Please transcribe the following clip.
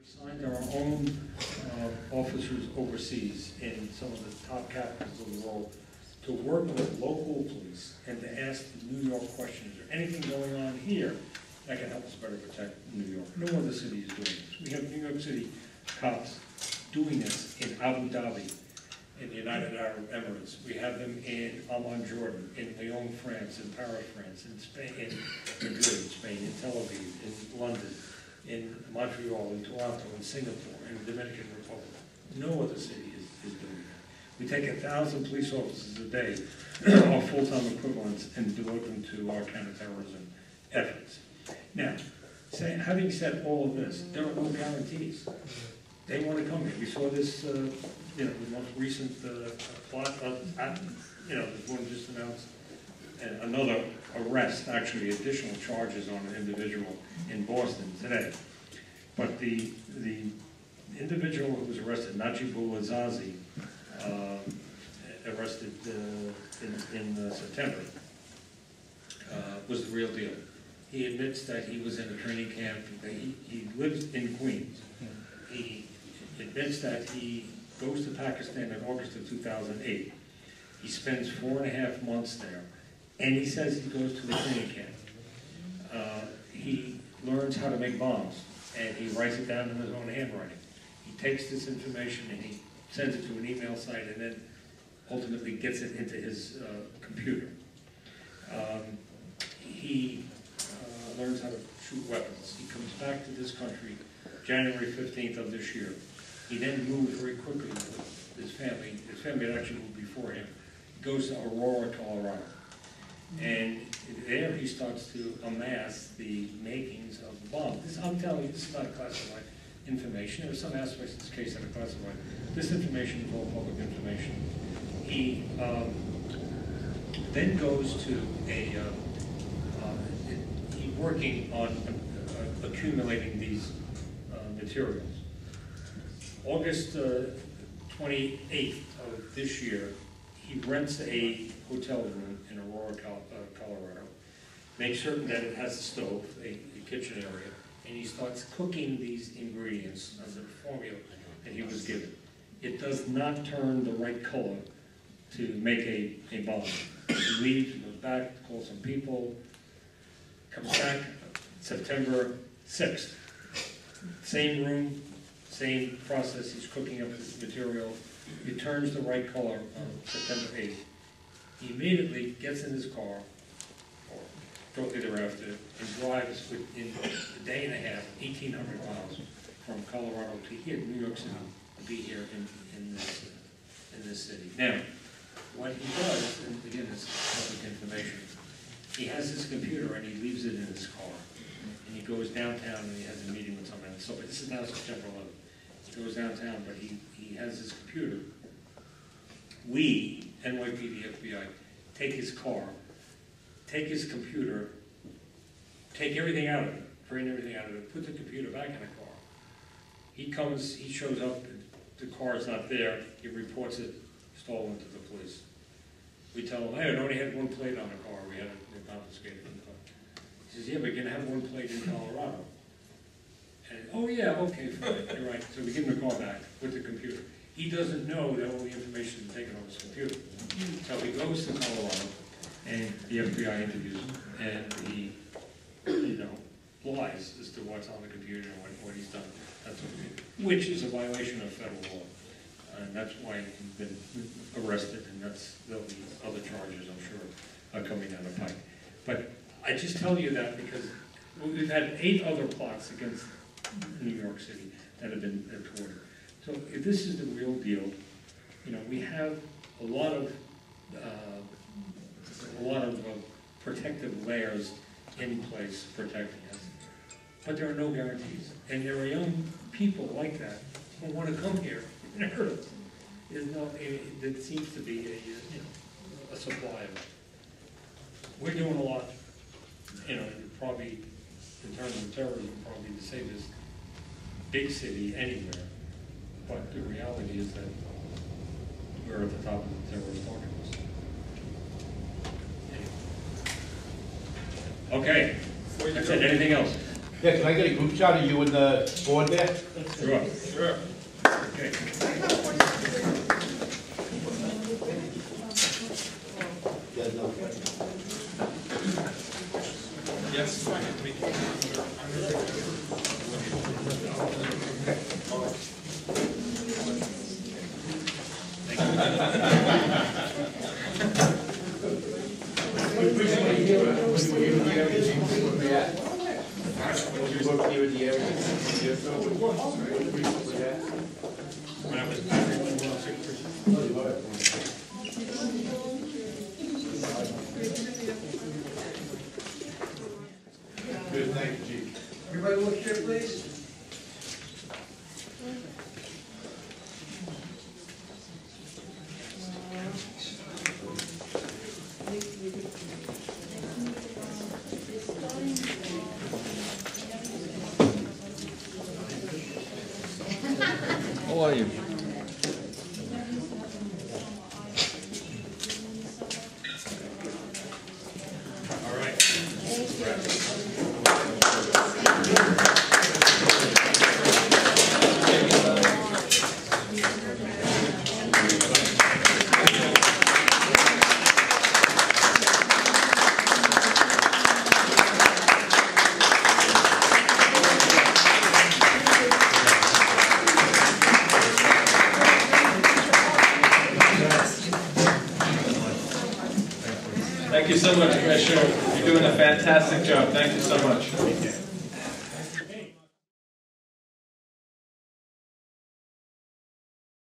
assigned our own officers overseas in some of the top capitals of the world to work with local police and to ask the New York questions. Is there anything going on here that can help us better protect New York? No other city is doing this. We have New York City cops doing this in Abu Dhabi, in the United Arab Emirates. We have them in Amman, Jordan, in Lyon, France, in Paris, France, in Spain, in Madrid, Spain, in Tel Aviv, in London, in Montreal, in Toronto, in Singapore, in the Dominican Republic. No other city is doing that. We take 1,000 police officers a day, our full-time equivalents, and devote them to our counterterrorism efforts. Now, having said all of this, there are no guarantees. They want to come here. We saw this, the most recent plot there's one just announced, another arrest, actually additional charges on an individual in Boston today. But the individual who was arrested, Najibul Azazi, arrested in September, was the real deal. He admits that he was in a training camp. He lives in Queens. He admits that he goes to Pakistan in August of 2008. He spends 4.5 months there, and he says he goes to the training camp. He learns how to make bombs, and he writes it down in his own handwriting. He takes this information and he sends it to an email site, and then ultimately gets it into his computer. He learns how to shoot weapons. He comes back to this country January 15th of this year. He then moved very quickly with his family. His family had actually moved before him. He goes to Aurora, Colorado. And there he starts to amass the makings of the bomb. I'm telling you, this is not classified information. There are some aspects of this case that are classified. This information is all public information. He then goes to he's working on accumulating these materials. August 28th of this year, he rents a hotel room in Aurora, Colorado, makes certain that it has a stove, a kitchen area, and he starts cooking these ingredients under the formula that he was given. It does not turn the right color to make a bomb. He leaves, goes back, calls some people, comes back September 6th. Same room, same process, he's cooking up this material. It turns the right color on September 8th. He immediately gets in his car, or shortly thereafter, and drives within a day and a half, 1,800 miles from Colorado to here, New York City, to be here in this city. Now, what he does, and again, this is public information, he has his computer and he leaves it in his car. And he goes downtown and he has a meeting with someone. So this is now September 11th. He goes downtown, but he has his computer. We, NYPD, FBI, take his car, take his computer, take everything out of it, drain everything out of it, put the computer back in the car. He comes, he shows up, the car is not there, he reports it stolen to the police. We tell him, hey, it only had one plate on the car, we had it confiscated from the car. He says, yeah, but you're going to have one plate in Colorado. And, oh yeah, okay, fine, you're right. So we give him the car back with the computer. He doesn't know that all the information is taken off his computer. So he goes to Colorado, and the FBI interviews him, and he, lies as to what's on the computer and what he's done. That's which is a violation of federal law. And that's why he's been arrested, and there'll be other charges, I'm sure, are coming down the pike. But I just tell you that because we've had 8 other plots against New York City that have been reported. So if this is the real deal, we have a lot of protective layers in place protecting us, but there are no guarantees. And there are young people like that who want to come here and hurt us. There seems to be a supply of it. We're doing a lot, probably in terms of terrorism, probably the safest big city anywhere. But the reality is that we're at the top of the terrorist target list. Anyway. Okay. That's it. Anything else? Yeah, can I get a group shot of you and the board there? Sure. Sure. Okay. Yes. Good, thank you, Chief. Everybody look here, please. How are you? All right. Thank you so much, Commissioner. You're doing a fantastic job. Thank you so much.